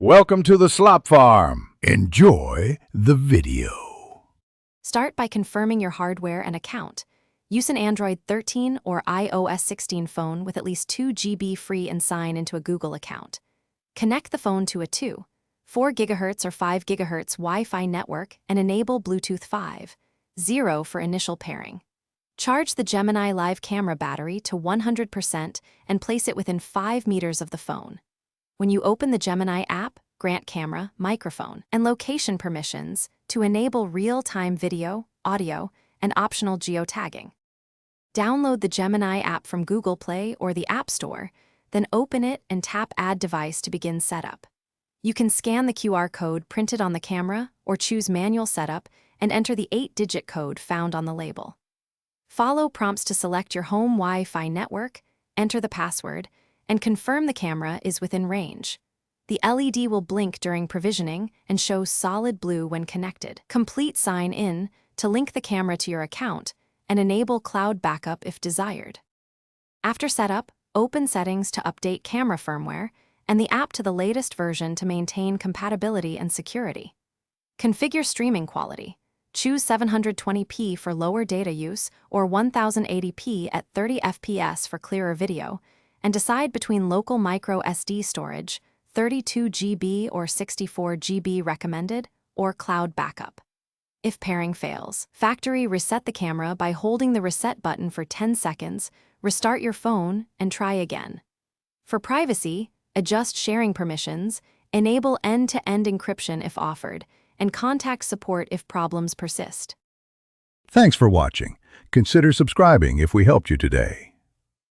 Welcome to the Slop Farm. Enjoy the video. Start by confirming your hardware and account. Use an Android 13 or iOS 16 phone with at least 2 GB free and sign into a Google account. Connect the phone to a 4 GHz or 5 GHz Wi-Fi network and enable Bluetooth 5.0 for initial pairing. Charge the Gemini Live Camera battery to 100% and place it within 5 meters of the phone. When you open the Gemini app, grant camera, microphone, and location permissions to enable real-time video, audio, and optional geotagging. Download the Gemini app from Google Play or the App Store, then open it and tap Add Device to begin setup. You can scan the QR code printed on the camera or choose Manual Setup and enter the 8-digit code found on the label. Follow prompts to select your home Wi-Fi network, enter the password, and confirm the camera is within range. The LED will blink during provisioning and show solid blue when connected. Complete sign in to link the camera to your account and enable cloud backup if desired. After setup, open Settings to update camera firmware and the app to the latest version to maintain compatibility and security. Configure streaming quality. Choose 720p for lower data use or 1080p at 30 FPS for clearer video, and decide between local micro SD storage, 32 GB or 64 GB recommended, or cloud backup. If pairing fails, factory reset the camera by holding the reset button for 10 seconds, restart your phone, and try again. For privacy, adjust sharing permissions, enable end-to-end encryption if offered, and contact support if problems persist. Thanks for watching. Consider subscribing if we helped you today.